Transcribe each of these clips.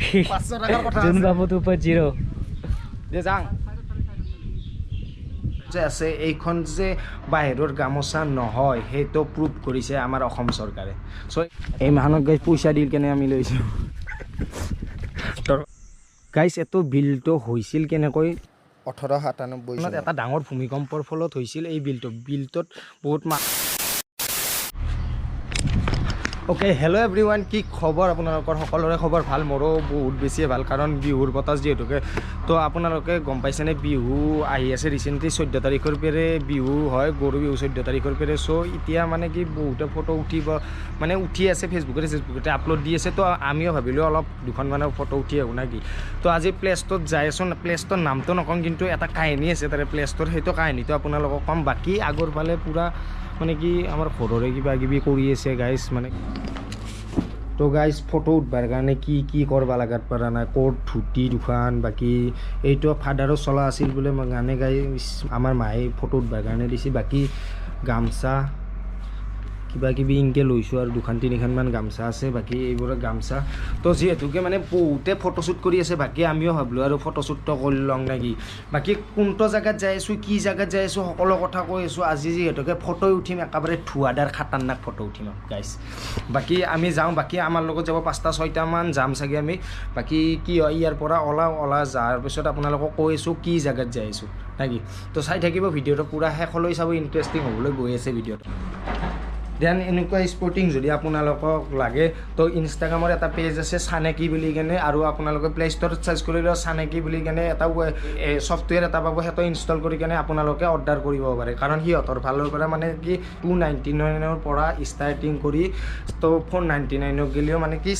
500 টাকাৰ কথা জুন বাবু 2.0 দে যাং যে আছে এইখন যে বাহিৰৰ গামোচা নহয় সেইটো প্ৰুভ কৰিছে আমাৰ অসম চৰকাৰে চ' এই মাহনত গাইজ পইচা দি কেনে আমি লৈছোঁ গাইজ এইটো বিলটো হৈছিল কেনেকৈ 1897 এটা ডাঙৰ ভূমিকম্পৰ ফলত হৈছিল এই বিলটোত বহুত ওকে হেল্ল' এভৰিৱান কি খবৰ আপোনালোকৰ সকলোৰে খবৰ ভাল মোৰো বহুত বেছিয়ে ভাল কাৰণ বিহুৰ বতাহ যিহেতুকে তো আপোনালোকে গম পাইছেনে বিহু আহি আছে ৰিচেণ্টলি 14 তাৰিখৰ পৰা বিহু হয় গৰু বিহু 14 তাৰিখৰ পৰা চ' এতিয়া মানে কি বহুতে ফটো উঠি আছে ফেচবুকতে আপলোড দি আছে তো আমিও ভাবিলোঁ অলপ দুখনমানৰ ফটো উঠি আহোঁ না কি তো আজি প্লেচটোত যাই আছোঁ প্লেচটোৰ নামটো নকওঁ কিন্তু এটা কাহিনী আছে তাৰে প্লেচটোৰ সেইটো কাহিনীটো আপোনালোকক ক'ম বাকী আগৰ ফালে পূৰা মানে কি আমাৰ ঘৰৰে কিবা কিবি কৰি আছে গাইজ মানে তো গাইজ ফটো উঠবাৰ কাৰণে কি কৰিব লগাত পৰা নাই ক'ত ধুতি দুখান বাকী এইটো ফাদাৰো চলা আছিল বোলে গানে গাই আমাৰ মায়ে ফটো উঠবাৰ কাৰণে দিছে বাকী গামচা কিবা কিবি ইনকে লৈছোঁ আৰু দুখান তিনিখানমান গামচা আছে বাকী এইবোৰৰ গামচা তো যিহেতুকে মানে বহুতে ফটোশ্বুট কৰি আছে বাকী আমিও ভাবিলোঁ আৰু ফটোশ্বুটটো কৰি লওঁ নেকি বাকী কোনটো জেগাত যাই আছোঁ কি জেগাত যাই আছোঁ সকলো কথা কৈ আছোঁ আজি যিহেতুকে ফটো উঠিম একেবাৰে ধুৱাদাৰ খাতাৰনাক ফটো উঠিম গাইজ বাকী আমি যাওঁ বাকী আমাৰ লগত যাব 5-6টামান যাম চাগে আমি বাকী কি হয় ইয়াৰ পৰা ওলা যোৱাৰ পিছত আপোনালোকক কৈ আছোঁ কি জেগাত যাই আছোঁ নেকি তো চাই থাকিব ভিডিঅ'টো পূৰা শেষলৈ চাব ইণ্টাৰেষ্টিং হ'বলৈ গৈ আছে ভিডিঅ'টো দেন এনেকুৱা স্পৰ্টিং যদি আপোনালোকক লাগে তো ইনষ্টাগ্ৰামৰ এটা পেজ আছে চানেকি বুলি কেনে আৰু আপোনালোকে প্লে ষ্টৰত চাৰ্চ কৰিলেও চানেকি বুলি কেনে এটা ছফ্টৱেৰ এটা পাব সেইটো ইনষ্টল কৰি কেনে আপোনালোকে অৰ্ডাৰ কৰিব পাৰে কাৰণ সিহঁতৰ ফালৰ পৰা মানে কি 299ৰ পৰা ষ্টাৰ্টিং কৰি তো 499 গেলিও মানে কি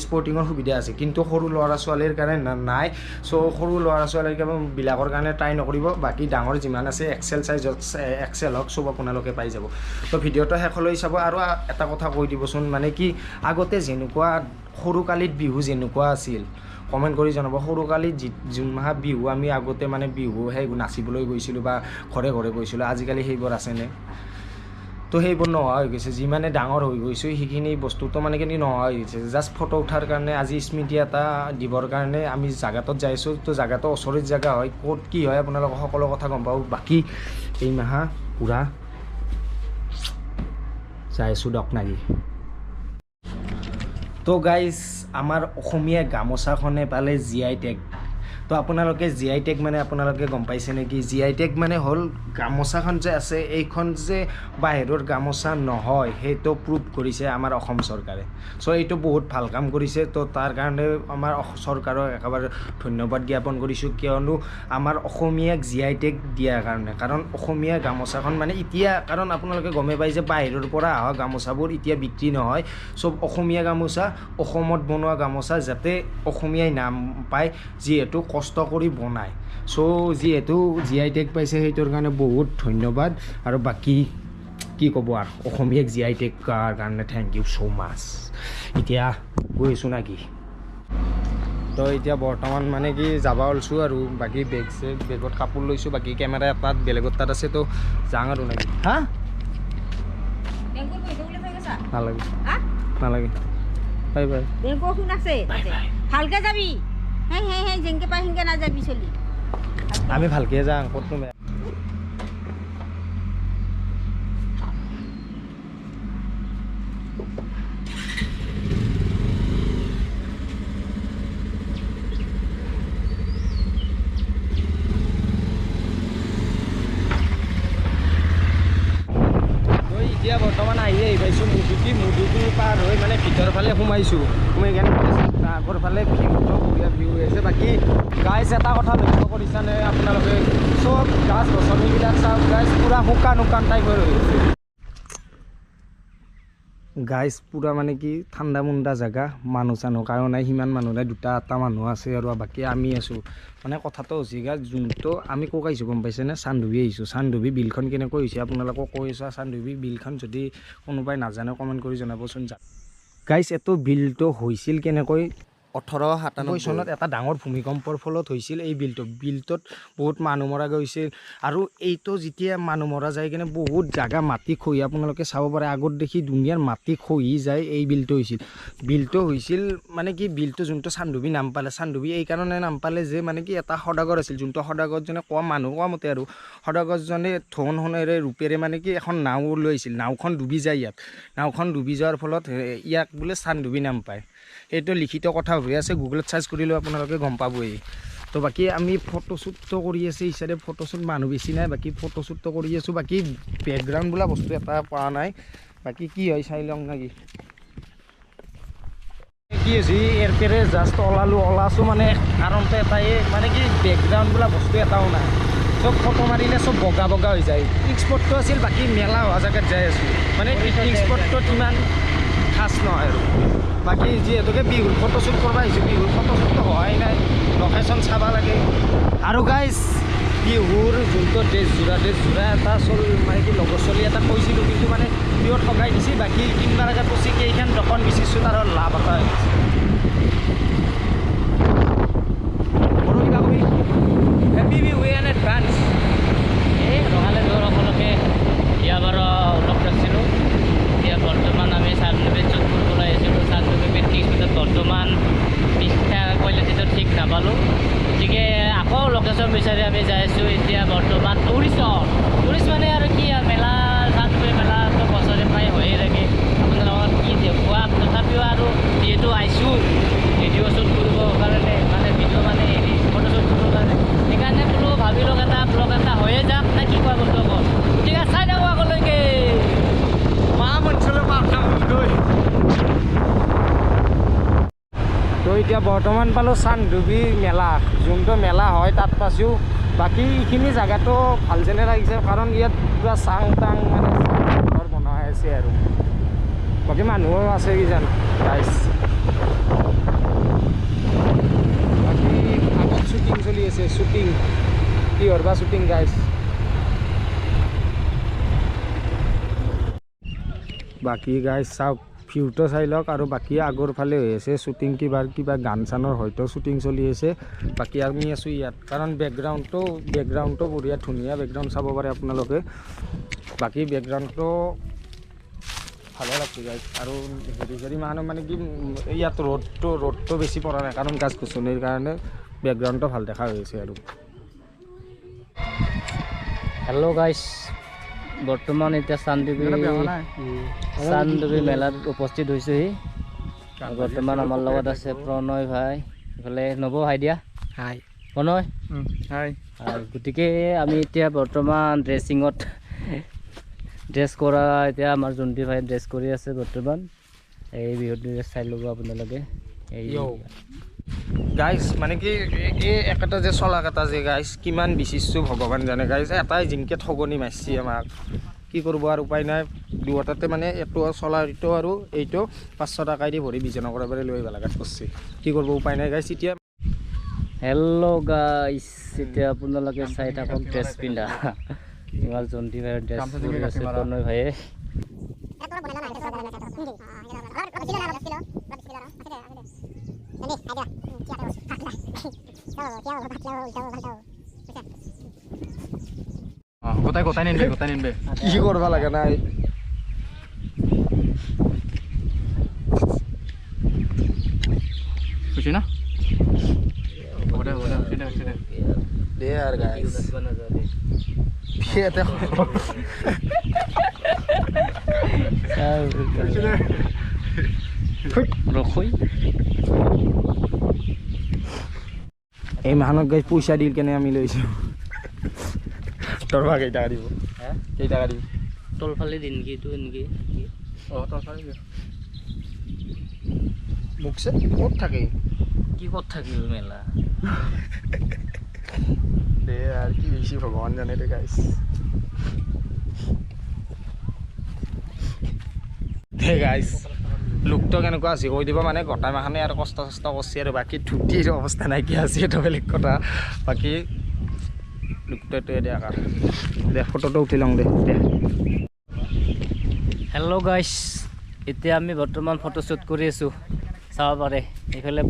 স্পৰ্টিঙৰ সুবিধা আছে কিন্তু সৰু ল'ৰা ছোৱালীৰ কাৰণে নাই চ' সৰু ল'ৰা ছোৱালীবিলাকৰ কাৰণে ট্ৰাই নকৰিব বাকী ডাঙৰ যিমান আছে এক্সেল চাইজত এক্সেল হওক চব আপোনালোকে পাই যাব তো ভিডিঅ'টো শেষলৈ চাব আৰু এটা কথা কৈ দিবচোন মানে কি আগতে যেনেকুৱা সৰুকালিত বিহু যেনেকুৱা আছিল কমেণ্ট কৰি জনাব সৰুকালিত যোন মাহ বিহু আমি আগতে মানে বিহু সেই নাচিবলৈ গৈছিলোঁ বা ঘৰে ঘৰে গৈছিলোঁ আজিকালি সেইবোৰ আছেনে তো সেইবোৰ নোহোৱা হৈ গৈছে যিমানে ডাঙৰ হৈ গৈছোঁ সেইখিনি বস্তুটো মানে কি নোহোৱা হৈ গৈছে জাষ্ট ফটো উঠাৰ কাৰণে আজি স্মৃতি এটা দিবৰ কাৰণে আমি জাগাটোত যাই আছোঁ তো জাগাটো ওচৰত জেগা হয় ক'ত কি হয় আপোনালোকক সকলো কথা গম পাব বাকী এই মাহা পূৰা যাই আছোঁ দক নাগি তো গাইজ আমাৰ অসমীয়া গামোচাখনে পালে GI টেগ তো আপোনালোকে GI টেগ মানে আপোনালোকে গম পাইছে নেকি GI টেগ মানে হ'ল গামোচাখন যে আছে এইখন যে বাহিৰৰ গামোচা নহয় সেইটো প্ৰুভ কৰিছে আমাৰ অসম চৰকাৰে চ' এইটো বহুত ভাল কাম কৰিছে তো তাৰ কাৰণে আমাৰ চৰকাৰক একেবাৰে ধন্যবাদ জ্ঞাপন কৰিছোঁ কিয়নো আমাৰ অসমীয়াক GI টেগ দিয়াৰ কাৰণে কাৰণ অসমীয়া গামোচাখন মানে এতিয়া কাৰণ আপোনালোকে গমেই পাই যে বাহিৰৰ পৰা অহা গামোচাবোৰ এতিয়া বিক্ৰী নহয় চব অসমীয়া গামোচা অসমত বনোৱা গামোচা যাতে অসমীয়াই নাম পায় যিহেতু কষ্ট কৰি বনায় চ' যিহেতু GI টেগ পাইছে সেইটোৰ কাৰণে বহুত ধন্যবাদ আৰু বাকী কি ক'ব আৰু অসমীয়াক GI টেগ কৰাৰ কাৰণে থেংক ইউ ছ' মাছ এতিয়া গৈ আছোঁ না কি তো এতিয়া বৰ্তমান মানে কি যাব ওলছোঁ আৰু বাকী বেগত কাপোৰ লৈছোঁ বাকী কেমেৰা এটাত বেলেগৰ তাত আছে তো যাওঁ আৰু নাকি হা নালাগে নালাগে বাই বাই ভালকে যাবি যেনকে পাই সেনকে নাযাবি চলি আমি ভালকে যাওঁ ক'তনো বেয়া এতিয়া বৰ্তমান আহি পাইছোঁ মুদুকি পাৰ হৈ মানে ভিতৰ ফালে সোমাইছোঁ সোমাই কেনে আগৰ ফালে ভিউটো বঢ়িয়া ভিউ হৈ আছে বাকী গাইজ এটা কথা লক্ষ্য কৰিছানে আপোনালোকে চব গাছ গছনিবিলাক চাওক গাইজ পূৰা শুকান টাইপ হৈ আছে গাইজ পূৰা মানে কি ঠাণ্ডা মুণ্ডা জেগা মানুহ চানুহ কাৰণ নাই সিমান মানুহ নাই 2-3 মানুহ আছে আৰু বাকী আমি আছোঁ মানে কথাটো হৈছে গা যোনটো আমি ক'ক আহিছোঁ গম পাইছেনে চানডুবি আহিছোঁ চানডুবি বিলখন কেনেকৈ হৈছে আপোনালোকক কৈ আছোঁ চানডুবি বিলখন যদি কোনোবাই নাজানে কমেণ্ট কৰি জনাবচোন গাইজ এইটো বিলটো হৈছিল কেনেকৈ 1897 চনত এটা ডাঙৰ ভূমিকম্পৰ ফলত হৈছিল এই বিলটোত বহুত মানুহ মৰা গৈছিল আৰু এইটো যেতিয়া মানুহ মৰা যায় কিনে বহুত জাগা মাটি খহি আপোনালোকে চাব পাৰে আগত দেখি দুনিয়াৰ মাটি খহি যায় এই বিলটো হৈছিল মানে কি বিলটো যোনটো চানডুবি নাম পালে চানডুবি এই কাৰণে নাম পালে যে মানে কি এটা সদাগৰ আছিল যোনটো সদাগৰজনে কোৱা মানুহ কোৱা মতে আৰু সদাগৰজনে ধন সোণেৰে ৰূপেৰে মানে কি এখন নাও লৈছিল নাওখন ডুবি যায় নাওখন ডুবি যোৱাৰ ফলত ইয়াক বোলে চানডুবি নাম পায় এইটো লিখিত কথা হৈ আছে গুগলত চাৰ্চ কৰিলেও আপোনালোকে গম পাবই তো বাকী আমি ফটোশ্বুটটো কৰি আছে ইচাৰে ফটোশ্বুট মানুহ বেছি নাই বাকী ফটোশ্বুটটো কৰি আছোঁ বাকী বেকগ্ৰাউণ্ড বোলা বস্তু এটা পোৱা নাই বাকী কি হয় চাই লওঁ নেকি কি হৈছে এৰপেৰে জাষ্ট ওলাছোঁ মানে কাৰণটো এটাই মানে কি বেকগ্ৰাউণ্ড বোলা বস্তু এটাও নাই চব ফটো মাৰিলে চব বগা বগা হৈ যায় পিকনিক স্পটটো আছিল বাকী মেলা হোৱা জেগাত যাই আছোঁ মানে পিকনিক স্পটটোত ইমান খাছ নহয় আৰু বাকী যিহেতুকে বিহুৰ ফটোশ্বুট কৰিব আহিছোঁ বিহুৰ ফটোশ্বুটটো হোৱাই নাই লোকেশ্যন চাব লাগে আৰু গাইজ বিহুৰ যোনটো ড্ৰেছযোৰা এটা মানে কি লগৰ চলি এটা কৈছিলোঁ কিন্তু মানে বিহুত ঠগাই দিছে বাকী কিনবাৰ আগত কৈছে কেইখন দোকান বিচিছোঁ তাৰ লাভ এটা হেপী বিহু ইন এডভান্স এই ৰঙালী বিহুৰ সকলোকে দিয়া বাৰ লগ ৰাখিছিলোঁ এতিয়া বৰ্তমান আমি চানডুবি চুট কৰিবলৈ আহিছিলোঁ চানডুবি পিকনিক স্পটত বৰ্তমান পিঠা কোৱালিটিটো ঠিক নাপালোঁ গতিকে আকৌ লোকেশ্যন বিচাৰি আমি যাই আছোঁ এতিয়া বৰ্তমান টুৰিষ্ট মানে আৰু কি মেলা চানডুবি মেলাটো বছৰে প্ৰায় হৈয়ে থাকে আপোনালোকক কি দেখুৱাম তথাপিও আৰু যিহেতু আহিছোঁ ভিডিঅ' শ্বুট কৰিবৰ কাৰণে মানে ভিডিঅ' মানে হেৰি ফটোশ্বুট কৰিবৰ কাৰণে সেইকাৰণে বোলো ভাবিলোঁ এটা ব্লগ এটা হৈয়ে যাম নে কি কোৱা বন্ধু আকৌ গতিকে চাই থাকোঁ আগলৈকে তো এতিয়া বৰ্তমান পালোঁ চানডুবি মেলা যোনটো মেলা হয় তাত পাইছোঁ বাকী এইখিনি জেগাটো ভাল যেনে লাগিছে কাৰণ ইয়াত কিবা চাং টাং মানে ঘৰ বনোৱা আছে আৰু বাকী মানুহো আছে কিজান গাইজ বাকী আগত শ্বুটিং চলি আছে শ্বুটিং কিহৰ বা শ্বুটিং গাইজ বাকী গাইজ চাওক ভিউটো চাই লওক আৰু বাকী আগৰ ফালে হৈ আছে শ্বুটিং কিবা গান চানৰ হয়তো শ্বুটিং চলি আছে বাকী আমি আছোঁ ইয়াত কাৰণ বেকগ্ৰাউণ্ডটো বঢ়িয়া ধুনীয়া বেকগ্ৰাউণ্ড চাব পাৰে আপোনালোকে বাকী বেকগ্ৰাউণ্ডটো ভালে লাগছে গাইজ আৰু হেৰি মানুহ মানে কি ইয়াত ৰ'দটো বেছি পৰা নাই কাৰণ গাছ গছনিৰ কাৰণে বেকগ্ৰাউণ্ডটো ভাল দেখা হৈ আছে আৰু হেল্ল' গাইজ বৰ্তমান এতিয়া চানডুবি মেলাত উপস্থিত হৈছোঁহি বৰ্তমান আমাৰ লগত আছে প্ৰণয় ভাই এইফালে নব হাই দিয়া হাই প্ৰণয় হাই গতিকে আমি এতিয়া বৰ্তমান ড্ৰেছ কৰা এতিয়া আমাৰ জোনটি ভাই ড্ৰেছ কৰি আছে বৰ্তমান এই বিহুত ড্ৰেছ চাই ল'ব আপোনালোকে এই গাইজ মানে কি এই একেটা যে চলাক এটা যে গাইজ কিমান বিচিছোঁ ভগৱান জানে গাইজ এটাই জিনকে ঠগনি মাৰিছে আমাক কি কৰিব আৰু উপায় নাই দুয়োটাতে মানে এইটো চলাৰটো আৰু এইটো 500 টকাই দি ভৰি বিজনা কৰাৰ পৰা লৈ আহিব লগাত কৰিছে কি কৰিব উপায় নাই গাইজ এতিয়া হেল্ল' গাইজ এতিয়া আপোনালোকে চাই থাকক ড্ৰেছ পিন্ধা ইমান জন্তি ভাইৰ ড্ৰেছ কৰি আছে প্ৰণয় ভাইয়ে গোটাই নিনবে কি কৰিব লাগে নাই খুশি না দে আৰ গাইস ফিয়েতে ৰখৈ এই মাহনত গাইস পইচা দিল কেনে আমি লৈছো তোর ভাগ এই টাকা দিব হ্যাঁ এই টাকা দিব তলফালে দিন কি তো এনেকে তলফালে মুখছে ক'ত থাকে কি ক'ত থাকিল মেলা দে আর কি বেশি ভগবান জানে রে গাইস দে গাইস লুকটো কেনেকুৱা আছে কৈ দিব মানে গোটাই মাখানে আৰু কষ্ট কৰিছে আৰু বাকী ধুতিৰ অৱস্থা নাইকিয়া আছে এইটো বেলেগ কথা বাকী লুকটো দে আকাৰ দে ফটোটো উঠি লওঁ দে হেল্ল' গাইছ এতিয়া আমি বৰ্তমান ফটোশ্বুট কৰি আছোঁ চাব পাৰে এইফালে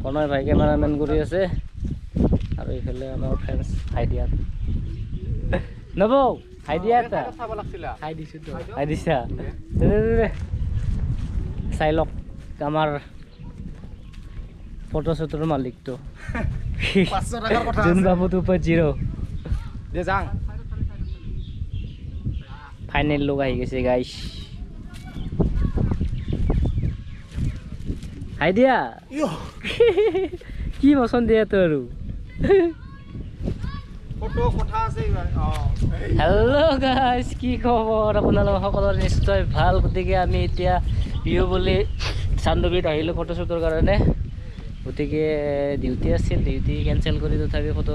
প্ৰণয় ভাই কেমেৰামেন কৰি আছে আৰু এইফালে আমাৰ ফ্ৰেণ্ডছ হাইডিয়াত নবৌ হাইডিয়াত চাব লাগছিল হাই দিছোঁ তো হাই দিছা চাই লওক আমাৰ ফটো শ্বুটৰ মালিকটো 500 টাকাৰ কথা জোন বাবু 2.0 দে যাং ফাইনেল লোক আহি গৈছে গাইছ হাই দিয়া কি পচন্দ দিয়া তো আৰু ফটো কথা আছে হেল্ল' গাইছ কি খবৰ আপোনালোক সকলোৰে নিশ্চয় ভাল গতিকে আমি এতিয়া বিহু বুলি চান্দুবিত আহিলোঁ ফটোশ্বুটৰ কাৰণে গতিকে ডিউটি আছিল ডিউটি কেঞ্চেল কৰি তথাপি ফটো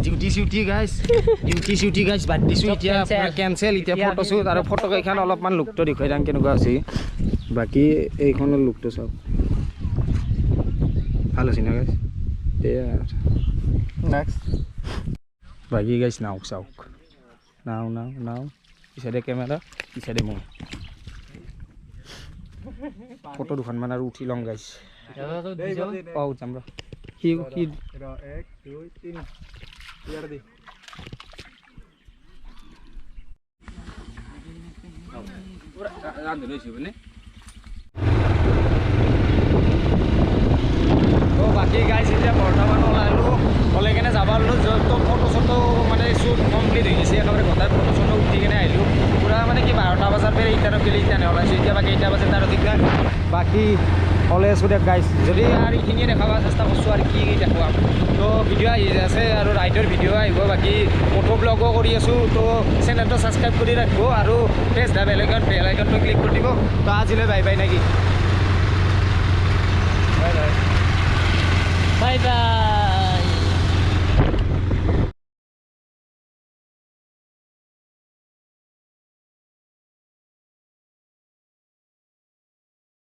ডিউটি গাইছ বাদ দিছোঁ এতিয়া কেঞ্চেল এতিয়া ফটোশ্বুট আৰু ফটো কেইখন অলপমান লুকটো দেখুৱাই যাম কেনেকুৱা আছে বাকী এইখনৰ লুকটো চাওক ভাল হৈছে না গাইছ নেক্সট বাকী গাইছ নাওক চাওক নাও পিছাইডে কেমেৰা পিছাইডে মই ফটো দুখনমান আৰু উঠি লওঁ গাইছ যাম ৰ কি 1 2 3 ইয়াৰ দি বাকী গাইছ এতিয়া বৰ্তমান ওলালোঁ ওলাই কেনে যাব ল'লোঁ য'ত ফটো চটো মানে শ্বুট কমপ্লিট হৈ গৈছে একেবাৰে গোটাই ফটো চটো উঠি কেনে আহিলোঁ পূৰা মানে কি 12টা বজাৰ পৰা ইটানো গেলি ইটানে ওলাইছোঁ এতিয়া বা কেইটা বাজে তাৰ ঠিক নাই বাকী ওলাই আছোঁ দিয়ক গাইছ যদি আৰু এইখিনিয়ে দেখাব চেষ্টা কৰিছোঁ আৰু কি দেখুৱাম তো ভিডিঅ' আহি আছে আৰু ৰাইডৰ ভিডিঅ' আহিব বাকী ফটো ব্লগো কৰি আছোঁ তো চেনেলটো ছাবস্ক্ৰাইব কৰি ৰাখিব আৰু প্ৰেছ দা বেল আইকনটো ক্লিক কৰি দিব তো আজিলৈ বাই বাই নেকি বাই বাই